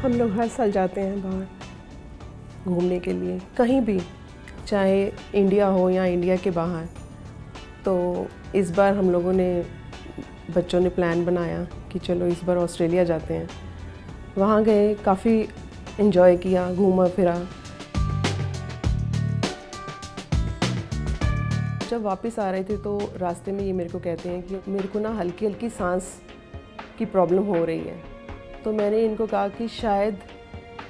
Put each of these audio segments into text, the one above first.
हम लोग हर साल जाते हैं बाहर घूमने के लिए, कहीं भी, चाहे इंडिया हो या इंडिया के बाहर। तो इस बार हम लोगों ने, बच्चों ने प्लान बनाया कि चलो इस बार ऑस्ट्रेलिया जाते हैं। वहाँ गए, काफ़ी एंजॉय किया, घूमा फिरा। जब वापस आ रहे थे तो रास्ते में ये मेरे को कहते हैं कि मेरे को ना हल्की हल्की सांस की प्रॉब्लम हो रही है। तो मैंने इनको कहा कि शायद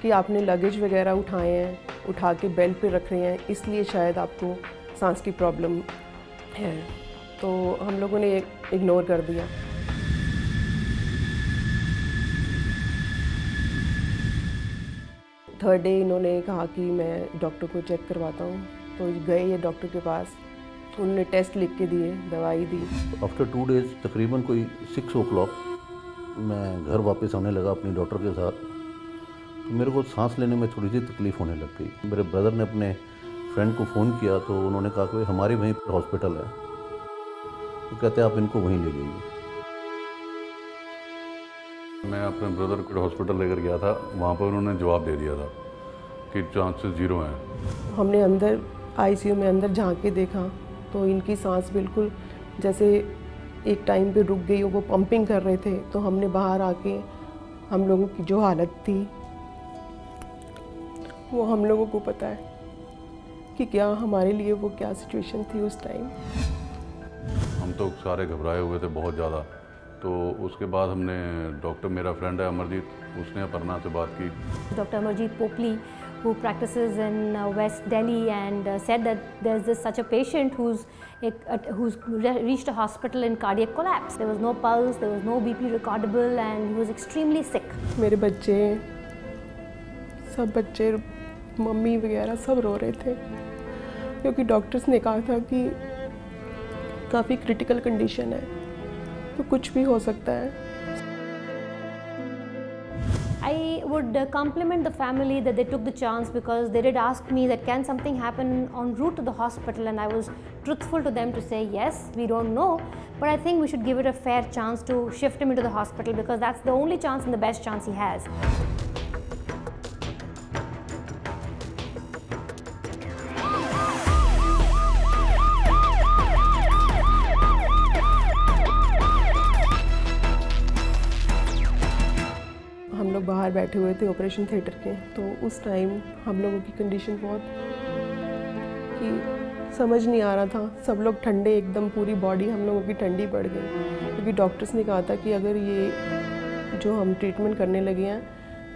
कि आपने लगेज वगैरह उठाए हैं, उठा के बेल्ट पे रख रहे हैं, इसलिए शायद आपको सांस की प्रॉब्लम है। तो हम लोगों ने इग्नोर कर दिया। थर्ड डे इन्होंने कहा कि मैं डॉक्टर को चेक करवाता हूँ। तो गए ये डॉक्टर के पास, उन्होंने टेस्ट लिख के दिए, दवाई दी। आफ्टर 2 डेज़ तकरीबन कोई 6 o'clock मैं घर वापस आने लगा अपनी डॉक्टर के साथ। तो मेरे को सांस लेने में थोड़ी सी तकलीफ़ होने लग गई। मेरे ब्रदर ने अपने फ्रेंड को फ़ोन किया तो उन्होंने कहा कि हमारे वहीं पर हॉस्पिटल है, तो कहते आप इनको वहीं ले जाइए। मैं अपने ब्रदर को हॉस्पिटल लेकर गया था, वहाँ पर उन्होंने जवाब दे दिया था कि चांसेस 0 हैं। हमने अंदर आईसीयू में अंदर झांक के देखा तो इनकी सांस बिल्कुल जैसे एक टाइम पे रुक गई, वो पंपिंग कर रहे थे। तो हमने बाहर आके, हम लोगों की जो हालत थी वो हम लोगों को पता है कि क्या हमारे लिए वो क्या सिचुएशन थी उस टाइम। हम तो सारे घबराए हुए थे बहुत ज़्यादा। तो उसके बाद हमने डॉक्टर, मेरा फ्रेंड है अमरजीत, उसने अपर्णा से बात की। Dr. Amarjeet Popli, who practices in West Delhi, and said that there's such a patient who's reached a hospital in cardiac collapse. There was no pulse, there was no BP recordable, and he was extremely sick. मेरे बच्चे, सब बच्चे, mummy वगैरह सब रो रहे थे क्योंकि doctors ने कहा था कि काफ़ी क्रिटिकल कंडीशन है, तो कुछ भी हो सकता है। I would compliment the family that they took the chance, because they did ask me that can something happen en route to the hospital, and I was truthful to them to say yes, we don't know, but I think we should give it a fair chance to shift him into the hospital, because that's the only chance and the best chance he has. हम लोग बाहर बैठे हुए थे operation theatre के। तो उस time हम लोगों की कंडीशन बहुत कि समझ नहीं आ रहा था। सब लोग ठंडे, एकदम पूरी बॉडी हम लोगों की ठंडी पड़ गई, क्योंकि डॉक्टर्स ने कहा था कि अगर ये जो हम ट्रीटमेंट करने लगे हैं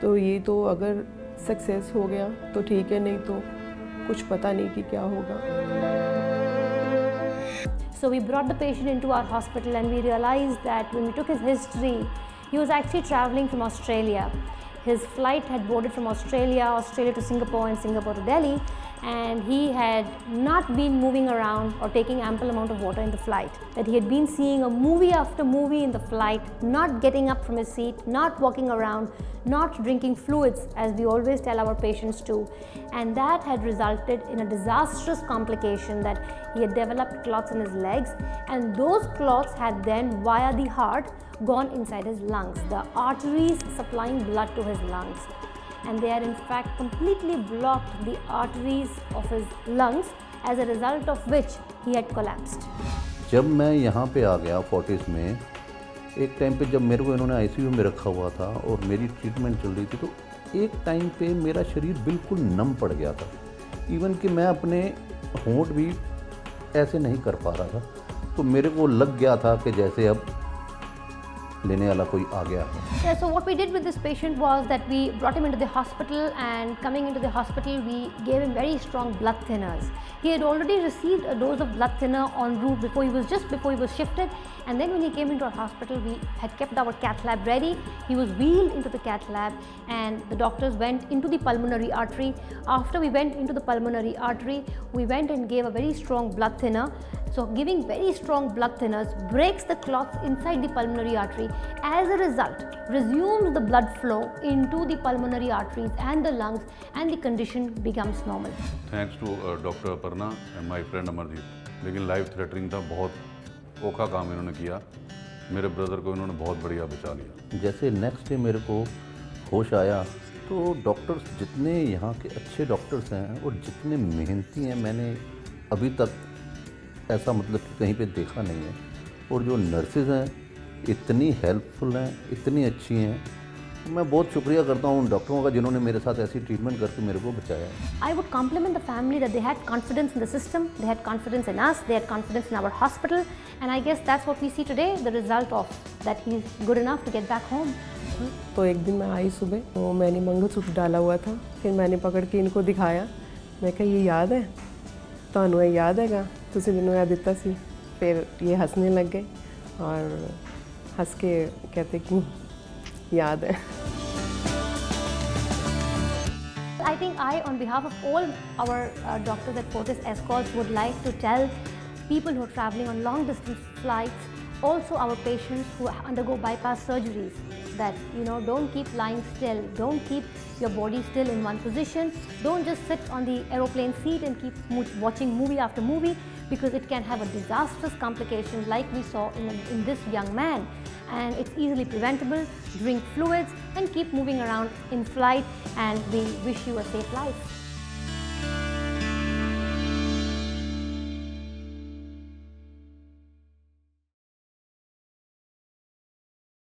तो ये तो अगर सक्सेस हो गया तो ठीक है, नहीं तो कुछ पता नहीं कि क्या होगा। So we brought the patient into our hospital, and we realized that when we took his history, he was actually traveling from Australia. His flight had boarded from Australia to Singapore, and Singapore to Delhi, and he had not been moving around or taking ample amount of water in the flight. That he had been seeing a movie after movie in the flight, not getting up from his seat, not walking around, not drinking fluids as we always tell our patients to, and that had resulted in a disastrous complication that he had developed clots in his legs, and those clots had then via the heart gone inside his lungs, the arteries supplying blood to his lungs, and they had in fact completely blocked the arteries of his lungs, as a result of which he had collapsed. जब मैं यहाँ पे आ गया Fortis में, एक time पे जब मेरे को इन्होंने आईसीयू में रखा हुआ था और मेरी ट्रीटमेंट चल रही थी, तो एक टाइम पे मेरा शरीर बिल्कुल नम पड़ गया था। इवन कि मैं अपने होंठ भी ऐसे नहीं कर पा रहा था। तो मेरे को लग गया था कि जैसे अब लेने वाला कोई आ गया है। Yeah, so what we did with this patient was that we brought him into the hospital, and coming into the hospital we gave him very strong blood thinners. He had already received a dose of blood thinner en route before he was shifted, and then when he came into our hospital we had kept our cath lab ready. He was wheeled into the cath lab, and the doctors went into the pulmonary artery. After we went into the pulmonary artery, we went and gave a very strong blood thinner. So giving very strong blood thinners breaks the clots inside the pulmonary artery. As a result, resumes the blood flow into the pulmonary arteries and the lungs, and the condition becomes normal. Thanks to Dr. Aparna and my friend Amarjeet। लेकिन life threatening था, बहुत औखा काम इन्होंने किया। मेरे brother को इन्होंने बहुत बढ़िया बचा लिया। जैसे नेक्स्ट डे मेरे को होश आया तो डॉक्टर्स जितने यहाँ के अच्छे डॉक्टर्स हैं और जितने मेहनती हैं, मैंने अभी तक ऐसा मतलब कि कहीं पे देखा नहीं है। और जो नर्सेज हैं इतनी हेल्पफुल हैं, इतनी अच्छी हैं। मैं बहुत शुक्रिया करता हूँ उन डॉक्टरों का जिन्होंने मेरे साथ ऐसी ट्रीटमेंट करके मेरे को बचाया। I would compliment the family that they had confidence in the system, they had confidence in us, they had confidence in our hospital, and I guess that's what we see today, the result of that he's good enough to get back home. तो एक दिन मैं आई सुबह, तो मैंने मंगलसूत्र डाला हुआ था, फिर मैंने पकड़ के इनको दिखाया। मैं कहा ये याद है ਤੁਹਾਨੂੰ ਇਹ याद हैगा, तुसी मैनू ਇਹ ਦਿੱਤਾ ਸੀ। फिर ये हंसने लग गए और हंस के कहते कि याद है। I think I, on behalf of all our doctors at Fortis Escorts, would like to tell people who are traveling on long distance flights, also our patients who undergo bypass surgeries, that don't keep lying still, don't keep your body still in one position, don't just sit on the aeroplane seat and keep watching movie after movie, because it can have a disastrous complication like we saw in this young man. And it's easily preventable. Drink fluids and keep moving around in flight, and we wish you a safe life.